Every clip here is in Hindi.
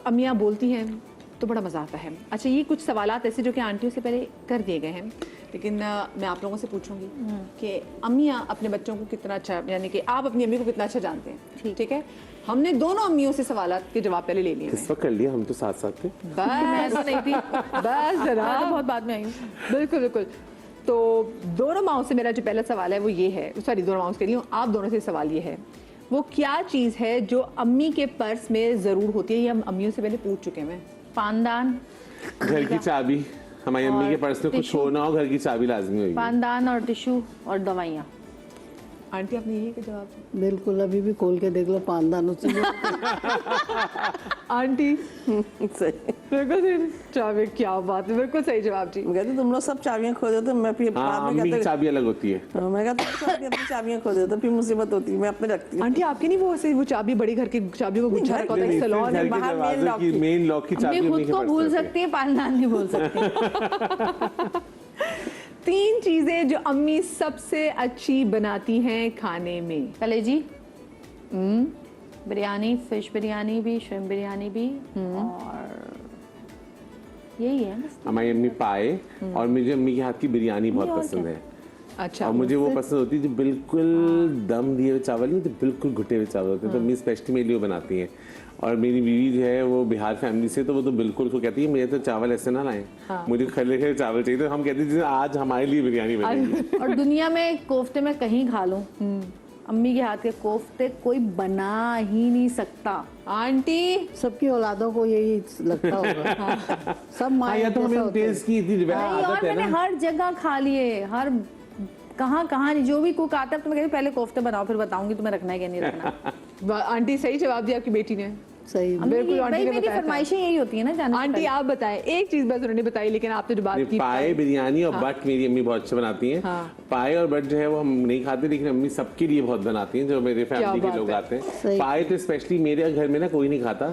अम्मियाँ बोलती हैं तो बड़ा मज़ा आता है। अच्छा, ये कुछ सवालात ऐसे जो कि आंटियों से पहले कर दिए गए हैं, लेकिन मैं आप लोगों से पूछूंगी कि अम्मियाँ अपने बच्चों को कितना अच्छा, यानी कि आप अपनी अम्मी को कितना अच्छा जानते हैं। ठीक है, हमने दोनों अम्मियों से सवालात के जवाब पहले ले लिए। इस वक्त कर लिया, हम तो साथ साथ थे। मैं तो नहीं थी, बस जरा बहुत बाद में आई हूँ। बिल्कुल बिल्कुल। तो दोनों माओं से मेरा जो पहला सवाल है वो ये है, सॉरी दोनों माओं से कह रही हूँ, आप दोनों से सवाल ये है, वो क्या चीज़ है जो अम्मी के पर्स में ज़रूर होती है? ये हम अम्मियों से पहले पूछ चुके हैं। पानदान, घर की चाबी, हमारी अम्मी के पर्स में कुछ हो ना हो, घर की चाबी लाजमी होगी। पानदान और टिश्यू और दवाइयाँ। आंटी आपने यही का जवाब? बिल्कुल, अभी भी खोल के देख लो पानदान उसी में। आंटी सही, बिल्कुल सही चाबी, क्या बात है, बिल्कुल सही जवाब जी। मैं कहती तुम लोग सब चाबियां खो देते, मैं फिर बाद में अम्मी की चाबी अलग होती है। मैं कहता हूँ अपनी चाबियां खो देते, फिर मुसीबत होती है, मैं अपने रखती हूँ। आंटी आपके नहीं वो चाबी बड़ी घर की चाबियों को गुच्छा रखा होता है सैलून में बाहर मेन लॉक की चाबी खुद को भूल सकती है, पानदान नहीं भूल सकती। 3 चीजें जो अम्मी सबसे अच्छी बनाती हैं खाने में। कलेजी, बिरयानी, फिश बिरयानी भी, श्रिम्प बिरयानी भी, और यही है बस। हमारी अम्मी पाए, और मुझे अम्मी के हाथ की बिरयानी बहुत पसंद है। अच्छा, और मुझे वो पसंद होती है जो बिल्कुल दम दिए हुए चावल नहीं, तो बिल्कुल घुटे हुए चावल होते हैं, तो अम्मी स्पेशली मेरे लिए बनाती हैं। और मेरी बीवी जो है वो बिहार फैमिली से, तो वो तो बिल्कुल उसको कहती है मेरे तो चावल ऐसे ना लाएं, मुझे खले खले चावल चाहिए। तो हम कहते हैं आज हमारे लिए बिरयानी बनेगी। और दुनिया में कोफ्ते में कहीं खा लूं, अम्मी के हाथ के कोफ्ते कोई बना ही नहीं सकता। आंटी सबकी औलादों को यही लगता होगा। सब माँ तो हमें टेस्ट की इतनी आदत है मैंने ना। हर जगह खा लिए, हर कहाँ जो भी कुक आता है तो मैं कहती पहले कोफ्ते बनाओ, फिर बताऊंगी तुम्हें रखना है क्या नहीं रखना। आंटी सही जवाब दिया आपकी बेटी ने। सही। बिल्कुल, आंटी ने मेरी बताया था। फरमाइशें यही होती है ना जाने से आंटी पहले। आप बताएं, एक चीज बस उन्होंने बताई, लेकिन आपने जो बात की पाए, बिरयानी और बट मेरी अम्मी बहुत अच्छा बनाती हैं। पाए और बट जो है वो हम नहीं खाते, लेकिन अम्मी सबके लिए बहुत बनाती हैं, जो मेरे फैमिली के लोग आते हैं। पाए तो स्पेशली मेरे घर में ना कोई नहीं खाता,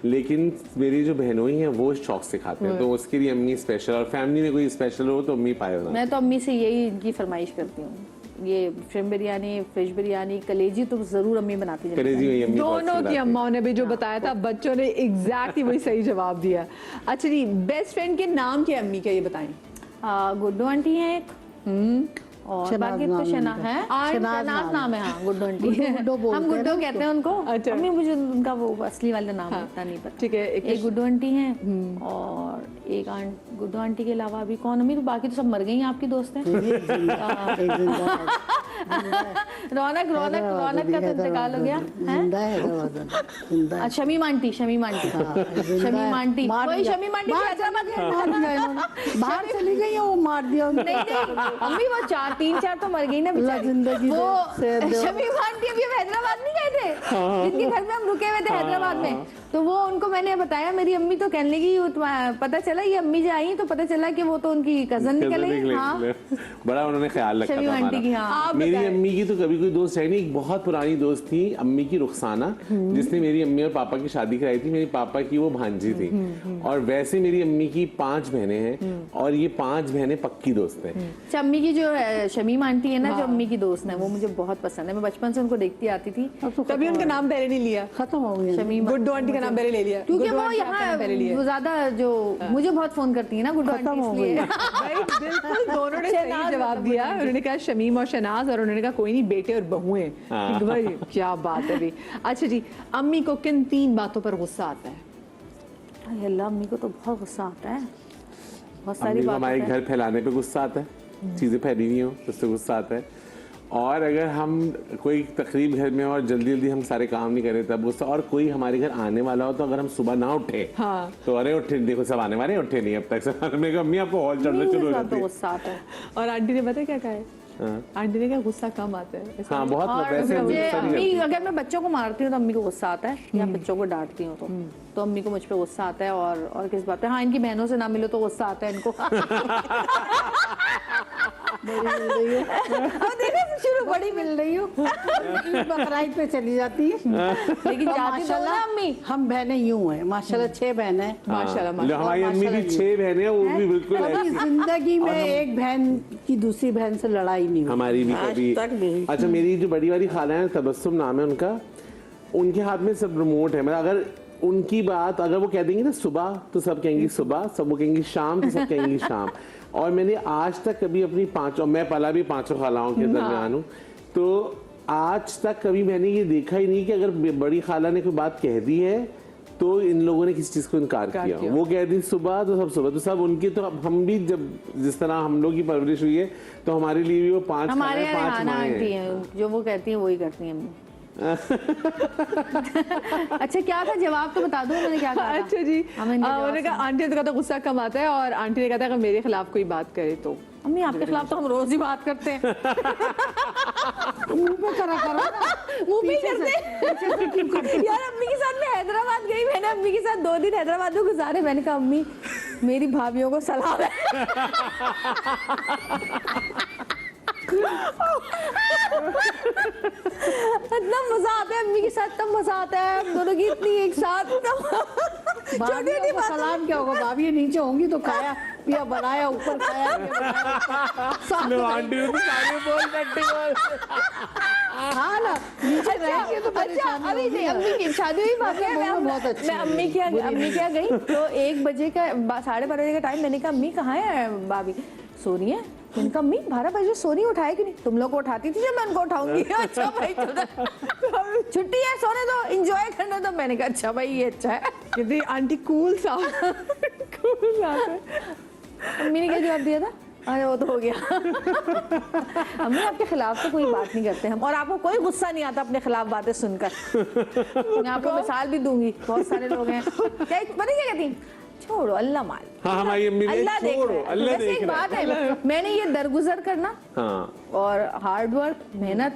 लेकिन मेरी जो बहनोई हैं वो शौक से खाते हैं, तो उसके लिए अम्मी स्पेशल, और फैमिली में कोई स्पेशल हो तो अम्मी पाए बनाती हैं। मैं तो अम्मी से यही इनकी फरमाइश करती हूँ, ये श्रिम्प बिरयानी, फिश बिरयानी, कलेजी तो जरूर अम्मी बनाती है। कलेजी में अम्मी बहुत दोनों अच्छी की बनाती अम्माओं ने भी जो बताया था, बच्चों ने एग्जैक्टली वही सही जवाब दिया। अच्छा जी, बेस्ट फ्रेंड के नाम क्या अम्मी का, ये बताएं। गुड्डू आंटी है एक, और बाकी तो शना है, शनाज नाम है। हाँ, गुड्डू आंटी, हम गुड्डू कहते हैं उनको। अच्छा। अम्मी मुझे उनका वो असली वाला नाम पता नहीं पता। ठीक है, एक गुड्डू आंटी है, और एक गुड्डू आंटी के अलावा अभी कौन? अम्मी तो बाकी तो सब मर गई हैं, आपकी दोस्त हैं। रौनक का तो इंतकाल हो गया है। Shamim aunty, Shamim aunty, Shamim aunty, वही शमीम आंटी बाहर चली गई है, वो मार दिया उन्होंने। नहीं अम्मी वो 3-4 तो मर गई ना बेचारी। जिंदगी वो शमीम आंटी अभी हैदराबाद नहीं गए थे, जिनके घर में हम रुके हुए थे हैदराबाद में, तो वो उनको मैंने बताया, मेरी अम्मी तो कहने लगी, पता चला ये अम्मी जो आई तो पता चला कि वो तो उनकी कजन निकली। हाँ, बड़ा उन्होंने ख्याल रखा था आंटी की। हाँ, मेरी अम्मी की तो कभी कोई दोस्त है नहीं, एक बहुत पुरानी दोस्त थी अम्मी की, रुखसाना, जिसने मेरी अम्मी और पापा की शादी कराई थी। मेरी पापा की वो भांजी थी, और वैसे मेरी अम्मी की 5 बहनें हैं, और ये 5 बहनें पक्की दोस्त हैं। अम्मी की जो शमीम आंटी है ना, जो अम्मी की दोस्त है, वो मुझे बहुत पसंद है। मैं बचपन से उनको देखती आती थी, कभी उनका नाम पहले नहीं लिया, खत्म हो गया। शमीम गुड्डू आंटी का नाम पहले ले लिया, क्योंकि वो यहाँ ज्यादा जो मुझे बहुत फोन करती है ना गुड्डू आंटी, इसलिए। बिल्कुल, दोनों ने सही जवाब दिया। उन्होंने कहा शमीम और शनाज, और उन्होंने कहा कोई नहीं, बेटे और बहुएं। भाई क्या बात है भी। अच्छा जी, अम्मी को किन 3 बातों पर गुस्सा आता है? अल्लाह, अम्मी को तो बहुत गुस्सा आता है, बहुत सारी अम्मी को बातें। हमारे घर फैलाने पे गुस्सा आता है, चीजें फैली हुई हो उससे गुस्सा आता है, और अगर हम कोई तकरीब घर में और जल्दी जल्दी हम सारे काम नहीं करें तब गुस्सा, और कोई हमारे घर आने वाला हो तो अगर हम सुबह ना उठे, तो अरे उठे, देखो सब आने वाले, उठे नहीं अब तक सब। मेरे अम्मी आपको हॉल चढ़ना शुरू हो जाती है। गुस्सा आता है। और आंटी ने पता क्या कहा है? आंटी ने कहा गुस्सा कम आता है। हाँ, बहुत और वैसे मुझे गुस्सा नहीं अम्मी, करती। अगर मैं बच्चों को मारती हूँ तो अम्मी को गुस्सा आता है, या बच्चों को डांटती हूँ तो अम्मी को मुझ पे गुस्सा आता है। और किस बात पे? हाँ, इनकी बहनों से ना मिलो तो गुस्सा आता है इनको। शुरू बड़ी मिल रही हूँ, बकराईद पे चली जाती है, लेकिन जाती तो ना अम्मी। हम बहनें यूं हैं माशाल्लाह, 6 बहनें हैं माशाल्लाह। हमारी अम्मी की 6 बहनें हैं, वो भी बिल्कुल कभी ऐसी। जिंदगी में एक बहन की दूसरी बहन से लड़ाई नहीं हुई। हमारी भी आज कभी। तक नहीं। अच्छा, मेरी जो बड़ी वाली खाला है, तबस्सुम नाम है उनका, उनके हाथ में सब रिमोट है, मतलब अगर उनकी बात अगर वो कह देंगे ना सुबह तो सब कहेंगी सुबह, सब वो कहेंगी शाम तो सब कहेंगी शाम। और मैंने आज तक कभी अपनी पांचों, मैं पला भी पांचों खालाओं के दरमियान हूँ, तो आज तक कभी मैंने ये देखा ही नहीं कि अगर बड़ी खाला ने कोई बात कह दी है तो इन लोगों ने किसी चीज को इनकार किया। वो कह दी सुबह तो सब सुबह, तो सब उनकी, तो अब हम भी जब जिस तरह हम लोग की परवरिश हुई है तो हमारे लिए भी वो पांच हमारे खालाएं, यहाँ पांच रेहाना माएं आंटी हैं। हैं, जो वो कहती हैं वही करती हैं अम्मी। अच्छा क्या था जवाब तो बता दो, मैंने क्या कहा था? अच्छा जी, हमें नहीं उन्होंने कहा आंटी ने कहा था गुस्सा कम आता है, और आंटी ने कहा था अगर मेरे खिलाफ कोई बात करे तो। अम्मी आपके खिलाफ तो हम रोज ही बात करते हैं। मुंह पे करा करो ना। मुंह पे ही करते हैं। यार अम्मी के साथ मैं हैदराबाद गई, मैंने अम्मी के साथ 2 दिन हैदराबाद में गुजारे। मैंने कहा अम्मी मेरी भाभीियों को सलाम है। इतना मजा आता है अम्मी के साथ, तब मजा आता है हम दोनों की इतनी एक साथ। भाभी को सलाम क्या होगा, भाभी नीचे होंगी तो खाया पिया बनाया, ऊपर खाया लो आंटी तो सारे बोल बैठे हाँ ना, नीचे रह के तो अच्छा परेशानी अभी होगी नहीं, ना। अम्मी की शादी हुई बात है, बहुत अच्छी मैं अम्मी क्या गई तो 1 बजे का 12:30 बजे का टाइम, मैंने कहा अम्मी कहाँ है भाभी? सो रही है। मैंने कहा अम्मी 12 बजे सो रही, उठाए कि नहीं? तुम लोग को उठाती थी जब मैं उनको उठाऊंगी। अच्छा भाई छुट्टी है, सोने दो, एंजॉय करने दो। मैंने कहा अच्छा भाई ये अच्छा है। कहती आंटी कूल सा कूल सा। अम्मी ने क्या जवाब दिया था? अरे वो तो हो गया। अम्मी आपके खिलाफ तो कोई बात नहीं करते हम, और आपको कोई गुस्सा नहीं आता अपने खिलाफ बातें सुनकर। मैं आपको मिसाल भी दूंगी, बहुत सारे लोग हैं क्या पता क्या कहती, छोड़ो अल्लाह माल। हाँ हमारी अम्मी ने अल्लाह देख छोड़ो, रहा है। अल्लाह वैसे देख एक रहा बात है। है, मैंने ये दरगुजर करना हाँ और हार्ड वर्क मेहनत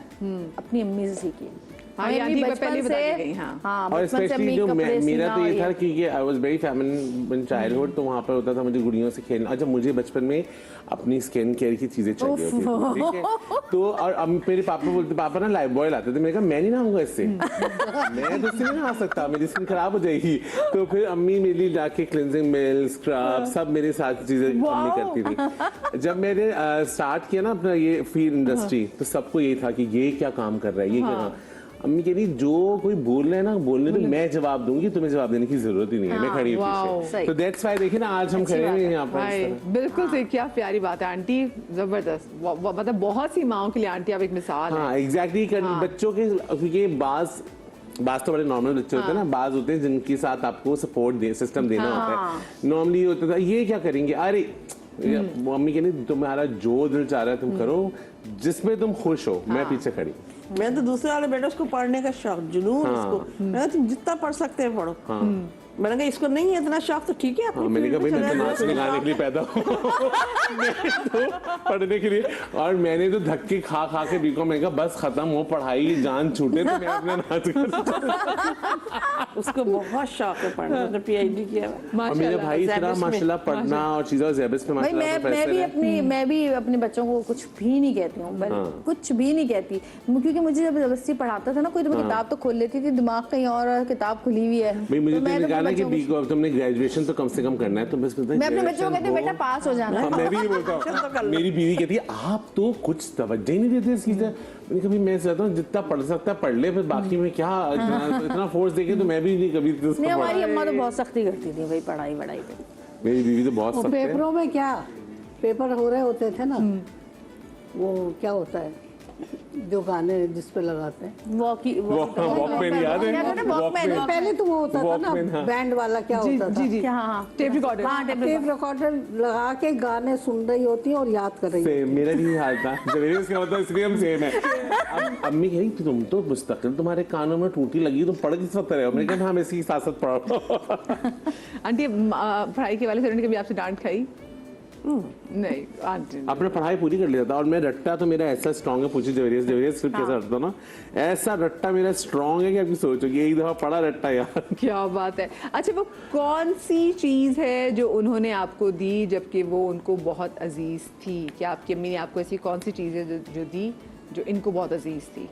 अपनी अम्मी से सीखी है। हाँ, ये हमें आंटी बचपन पहले से- बता के गई, हाँ। हाँ, और बचपन से स्पेशली अम्मी जो कपड़े मेरा सीना तो ये और था कि I was very feminine in childhood, तो वहाँ पर होता था मुझे गुड़ियों से खेलना। अच्छा मुझे बचपन में अपनी स्किन केयर की चीजें चाहिए होती थी, ठीक है? तो और अब मेरे पापा बोलते, पापा ना लाइफ बॉय लाते थे। मैंने कहा मैं नहीं नहाऊंगा इससे, मैं तो इससे नहीं नहा सकता, मेरी स्किन खराब हो जाएगी। तो फिर अम्मी मेरे लिए जाके क्लिनजिंग मिल्क, स्क्रब सब मेरे साथ चीजें अम्मी करती थी। जब मैंने स्टार्ट किया ना अपना ये फील्ड इंडस्ट्री, तो सबको ये था कि ये क्या काम कर रहा है, ये क्या काम। अम्मी कह रही जो कोई बोल रहा है ना बोलने तो मैं जवाब दूंगी, तुम्हें जवाब देने की जरूरत ही नहीं है, मैं खड़ी हूँ पीछे। सही। तो दैट्स व्हाई देखिए ना आज हम खड़े हैं यहाँ पर भाई इस तरह। बिल्कुल सही, क्या प्यारी बात है आंटी, जबरदस्त। मतलब बहुत सी माओं के लिए आंटी आप एक मिसाल है। हाँ एग्जैक्टली बच्चों के, क्योंकि बाज तो बड़े नॉर्मल बच्चे होते हैं ना, बाज होते हैं जिनके साथ आपको सपोर्ट सिस्टम देना होता है। नॉर्मली होता था ये क्या करेंगे, अरे मम्मी कहनी तुम्हारा जो दिल चाह रहा है तुम करो, जिसमें तुम खुश हो, मैं पीछे खड़ी। मैं तो दूसरे वाले बेटे उसको पढ़ने का शौक जुनून उसको, मैं कहा, तुम जितना पढ़ सकते हैं पढ़ो। मैंने कहा इसको नहीं है इतना शौक तो ठीक है अपनी हाँ, मैंने कहा भाई फील्ड मैं में तो चले नाचने जाओ। गाने के लिए पैदा हूँ मैं तो पढ़ने के लिए, और मैंने तो धक्के खा खा के बीकॉम, मैंने कहा बस खत्म हो पढ़ाई, जान छूटे तो मैं अपना नाच कर। उसको बहुत शौक है पढ़ने का, उसने PhD किया है। और मेरा भाई इतना ज़ेबिस में। माशाल्लाह पढ़ना और चीज़ों ज़ेबिस पे भाई माशाल्लाह प्रोफेसर है। मैं भी अपने बच्चों को कुछ भी नहीं कहती हूँ, कुछ भी नहीं कहती, क्योंकि मुझे जब जबरदस्ती पढ़ाता था ना कोई, तो मैं किताब तो खोल लेती थी, दिमाग कहीं और किताब खुली हुई है। भाई मुझे तो मैं तो तो कहा ना कि अपने बच्चों को- तुमने ग्रेजुएशन तो कम से कम करना है, तो बस मैं अपने बच्चों को कहती हूँ बेटा पास हो जाना। हाँ, मैं भी ये बोलता हूँ। मेरी बीवी कहती है आप तो कुछ तवज्जो ही नहीं देते इस चीज़। मैंने कभी मैं चाहता हूँ जितना पढ़ सकता है पढ़ ले, फिर बाकी में क्या इतना फोर्स देके तो मैं भी नहीं कभी उसको नहीं, हमारी पढ़ा। अम्मा तो बहुत सख्ती करती थी भाई पढ़ाई वढ़ाई पे। मेरी बीवी तो बहुत वो सख्त है। पेपरों में क्या, पेपर हो रहे होते थे ना, वो क्या होता है जो गाने जिस पे लगाते हैं, वॉकमैन याद है? क्या कहते हैं? वॉकमैन। वॉकमैन। पहले तो वो होता था Walkman, ना हाँ। बैंड वाला, क्या जी होता था, जी जी, हाँ हाँ टेप रिकॉर्डर। हाँ टेप टेप रिकॉर्डर लगा के गाने सुन रही होती है और याद कर रही होती सेम मेरा भी हाल था जब इसका मतलब इसलिए हम सेम है। अब अम्मी कही तुम तो मुस्तकिल तुम्हारे कानों में टूटी लगी, तुम पढ़ किस वक्त रहे हो? मैंने कहा हम इसी साथ साथ पढ़ो। आंटी पढ़ाई के वाले से कभी आपसे डांट खाई? नहीं आंटी अपने पढ़ाई पूरी कर लिया था, और मैं रट्टा तो मेरा ऐसा स्ट्रांग है, पूछी जवेरियस सिर्फ कैसा रट्टा ना, ऐसा रट्टा मेरा स्ट्रांग है कि आपकी सोचोगे एक दफा पढ़ा रट्टा यार। क्या बात है। अच्छा वो कौन सी चीज़ है जो उन्होंने आपको दी जबकि वो उनको बहुत अजीज थी? क्या आपकी अम्मी ने आपको ऐसी कौन सी चीज़ है जो दी जो इनको बहुत अजीज थी?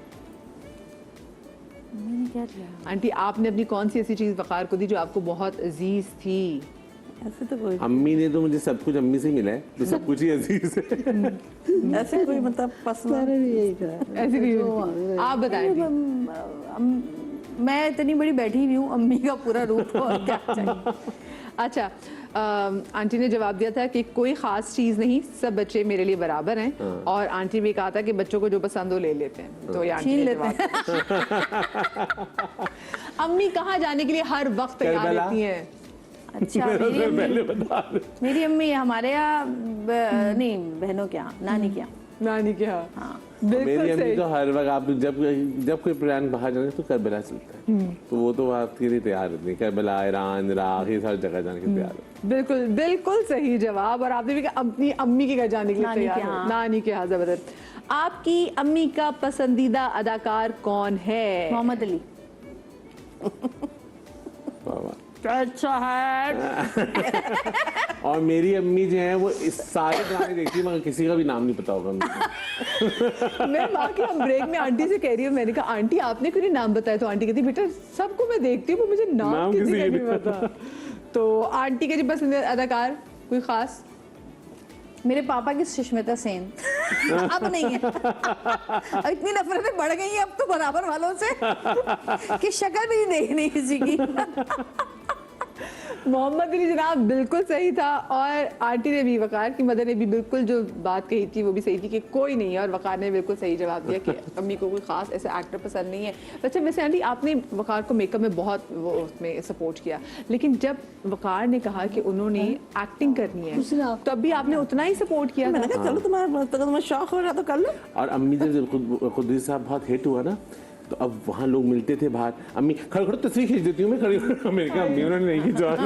मैंने क्या किया? आंटी आपने अपनी कौन सी ऐसी चीज़ वक़ार को दी जो आपको बहुत अजीज थी? ऐसे तो कोई अम्मी ने तो मुझे सब कुछ अम्मी से ही मिला है, तो सब कुछ ही अजीज है। ऐसे कोई मतलब है। पसंद मैंने भी यही कहा। ऐसी कोई आप बताएं। मैं इतनी बड़ी बैठी हुई हूँ, अम्मी का पूरा रूप और क्या चाहिए। अच्छा, आंटी ने जवाब दिया था कि कोई ख़ास चीज़ नहीं, सब बच्चे मेरे लिए बराबर हैं। और आंटी भी कहा था कि बच्चों को जो पसंद हो ले लेते हैं। तो ये आंटी छीन ने लेते जवाब दिया। अम्मी कहाँ जाने के लिए हर वक्त तैयार करबला। रहती हैं? अच्छा, मेरी अम्मी हमारे यहाँ नहीं, बहनों के यहाँ, नानी के यहाँ। नानी के यहाँ। हाँ, मेरी बिल्कुल अम्मी सही। तो हर वक्त आप जब कोई प्लान बाहर जाने तो करबला चलता है, तो वो तो आपके लिए तैयार रहती है। करबला, ईरान, इराक, ये सारी जगह जाने के लिए तैयार है। बिल्कुल बिल्कुल सही जवाब। और आपने भी कहा अपनी अम्मी के घर जाने के लिए नानी तैयार के हो। यहाँ। नानी के यहाँ, जबरदस्त। आपकी अम्मी का पसंदीदा अदाकार कौन है? मोहम्मद अली। वाह, वाह। अच्छा है। और मेरी अम्मी जो है वो इस सारे गाने देखती है, मगर किसी का भी नाम नहीं पता होगा उनको। मैं माँ के हम ब्रेक में आंटी से कह रही हूँ, मैंने कहा आंटी आपने क्यों नहीं नाम बताया? तो आंटी कहती बेटा सबको मैं देखती हूँ, वो मुझे नाम किसी का नहीं पता। तो आंटी के जी पसंदीदा अदाकार कोई खास? मेरे पापा की सुष्मिता सेन। अब नहीं है। अब इतनी नफरतें बढ़ गई हैं अब तो बराबर वालों से कि शक्ल भी नहीं देखनी किसी की। मोहम्मद अली जनाब बिल्कुल सही था। और आंटी ने भी, वकार की मदर ने भी बिल्कुल जो बात कही थी वो भी सही थी कि कोई नहीं है। और वकार ने बिल्कुल सही जवाब दिया कि अम्मी को कोई खास ऐसे एक्टर पसंद नहीं है। अच्छा, वैसे आंटी आपने वकार को मेकअप में बहुत वो उसमें सपोर्ट किया, लेकिन जब वकार ने कहा कि उन्होंने एक्टिंग करनी है तो अभी आपने उतना ही सपोर्ट किया मैंने था? कहा चलो तुम्हारा शौक हो रहा तो कर लो। और अम्मी जब खुद साहब बहुत हिट हुआ ना, तो अब वहाँ लोग मिलते थे बाहर, अम्मी खड़े खड़े तस्वीर खींच देती हूँ मैं, खड़ी मेरे कहा अम्मी उन्होंने नहीं खींचा।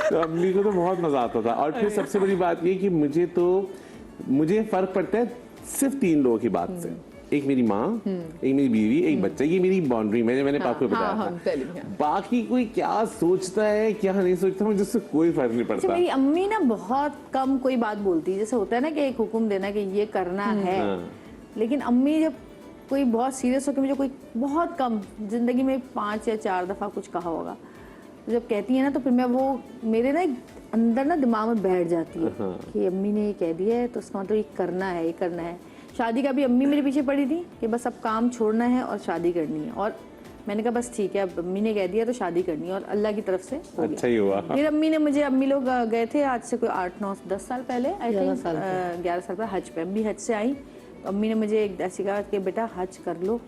तो अम्मी को तो बहुत मजा आता था। और फिर सबसे बड़ी बात ये कि मुझे फर्क पड़ता है सिर्फ 3 लोगों की बात से। एक मेरी माँ, एक मेरी बीवी, एक बच्चा। ये मेरी बाउंड्री मैंने पापा को बताया था। बाकी कोई क्या सोचता है क्या नहीं सोचता, मुझे उससे कोई फर्क नहीं अच्छा, पड़ता। मेरी अम्मी ना बहुत कम कोई बात बोलती है। जैसे होता है ना कि एक हुक्म देना कि ये करना है, लेकिन अम्मी जब कोई बहुत सीरियस होकर मुझे कोई बहुत कम, जिंदगी में 5 या 4 दफा कुछ कहा होगा, तो जब कहती है ना तो फिर मैं वो मेरे ना अंदर ना दिमाग में बैठ जाती है कि अम्मी ने ये कह दिया है तो उसका मतलब ये करना है, ये करना है। शादी का भी अम्मी मेरे पीछे पड़ी थी कि बस अब काम छोड़ना है और शादी करनी है। और मैंने कहा बस ठीक है, अब अम्मी ने कह दिया तो शादी करनी है। और अल्लाह की तरफ से हो गया। अच्छा ही हुआ। फिर अम्मी लोग गए थे आज से कोई 8, 9, 10 साल पहले, आई थिंक 11 साल पहले हज पे। अम्मी हज से आई तो अम्मी ने मुझे एक ऐसी कहा कि बेटा हज कर लो,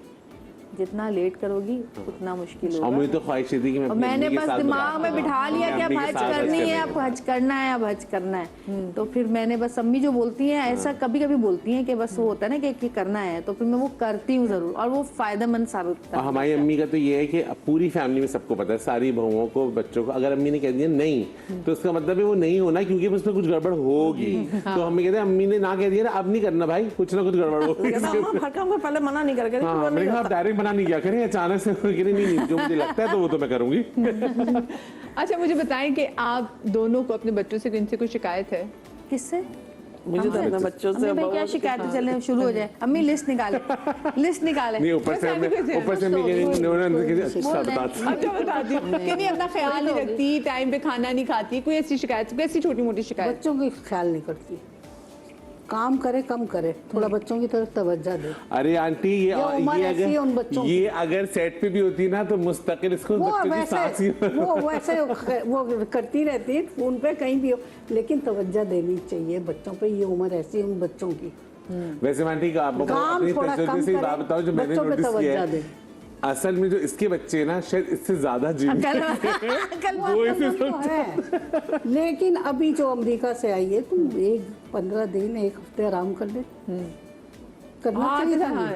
जितना लेट करोगी उतना मुश्किल होगा। और मुझे तो ख्वाहिश थी कि मैं और अपनी मैंने अम्मी के बस साथ दिमाग में बुलाऊं। बिठा लिया कि अब अम्मी के हज साथ करनी है, करने अब हज करना है, अब हज करना है। तो फिर मैंने बस, अम्मी जो बोलती हैं ऐसा कभी कभी बोलती हैं कि बस वो होता है ना कि करना है, तो फिर मैं वो करती हूँ जरूर, और वो फायदेमंद साबित होता और है। हमारी अम्मी का तो ये है कि पूरी फैमिली में सबको पता है, सारी बहुओं को, बच्चों को, अगर अम्मी ने कह दिया नहीं तो उसका मतलब है वो नहीं होना, क्योंकि उसमें कुछ गड़बड़ होगी। तो हमें कहते हैं अम्मी ने ना कह दिया ना, अब नहीं करना भाई, कुछ ना कुछ गड़बड़ होगी। हर काम को पहले मना नहीं करके हाँ, मैंने कहा आप डायरेक्ट मना नहीं किया करें, अचानक से नहीं, जो मुझे लगता है तो वो तो मैं करूंगी। अच्छा, मुझे बताएं कि आप दोनों को अपने बच्चों से इनसे कोई शिकायत है? किससे? मुझे तो अपने बच्चों से अम्मी भाई क्या शिकायत है? चले शुरू हो जाए। अम्मी लिस्ट निकाले। नहीं, ऊपर से अम्मी कह रही अच्छा बताती अच्छा बताती हूँ कि नहीं अपना ख्याल नहीं रखती, टाइम पे खाना नहीं खाती, कोई ऐसी शिकायत, कोई ऐसी छोटी मोटी शिकायत? बच्चों की ख्याल नहीं करती, काम करे कम करे, थोड़ा बच्चों की तरफ तवज्जो दे। अरे आंटी उम्र ऐसी है उन बच्चों ये अगर सेट पे भी होती ना तो मुस्तकिल इसको बच्चों की सांस ही वो वैसे वो करती रहती है फोन पे कहीं भी हो, लेकिन तवज्जो देनी चाहिए बच्चों पे। ये उम्र ऐसी है उन बच्चों की। वैसे मैं ठीक आपको काम अपनी थोड़ा तजुर्बे कम से बात करे, बताऊं जो मैंने बच्चों पे नोटिस किया तवज्जो है, दे। असल में जो इसके बच्चे ना शायद इससे ज्यादा जीव वो तो है। लेकिन अभी जो अमेरिका से आई है, तुम 15 दिन 1 हफ्ते आराम कर ले, करना चाहिए था ना।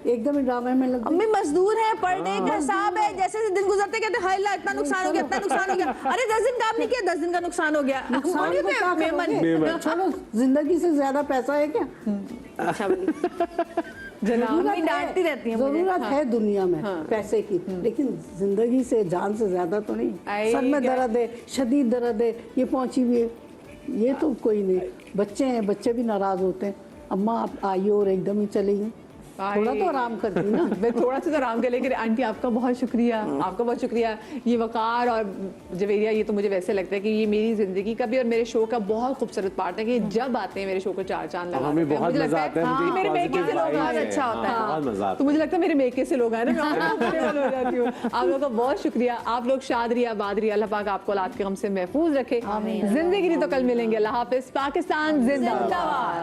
एकदम ड्रामे में लग अम्मी मजदूर है, पर डे का हिसाब है, जैसे जैसे दिन गुजरते कहते हाय ला इतना नुकसान हो गया, इतना नुकसान हो गया, अरे 10 दिन काम नहीं किया, 10 दिन का नुकसान हो गया। नुकसान को क्या करोगे? छोड़ो, जिंदगी से ज्यादा पैसा है क्या? अच्छा अम्मी डांटती रहती हैं मुझे। जरूरत है दुनिया में पैसे की, लेकिन जिंदगी से, जान से ज्यादा तो नहीं। सर में दर्द है, शदीद दर्द है, ये पहुंची हुई है, ये तो कोई नहीं। बच्चे हैं, बच्चे भी नाराज होते हैं, अम्मा आप आई और एकदम ही चली गई। थोड़ा तो आराम करती ना। मैं थोड़ा सा तो आराम कर, लेकिन आंटी आपका बहुत शुक्रिया, आपका बहुत शुक्रिया। ये वकार और जवेरिया, ये तो मुझे वैसे लगता है कि ये मेरी जिंदगी का भी और मेरे शो का बहुत खूबसूरत पार्ट है कि जब आते हैं मेरे शो को चार चांद लगा हमें बहुत मजा आता है, मुझे मेरे मेके से लोग बहुत अच्छा होता है, बहुत मजा आता तो मुझे लगता है मेरे मेके से लोग आए ना, मैं comfortable हो जाती हूँ। आप लोगों का बहुत शुक्रिया, आप लोग शाद रहिए, आबाद रहिए, अल्लाह पाक आपको औलाद के गम से महफूज रखे, जिंदगी नहीं तो कल मिलेंगे। अल्लाह हाफिज, पाकिस्तान जिंदाबाद।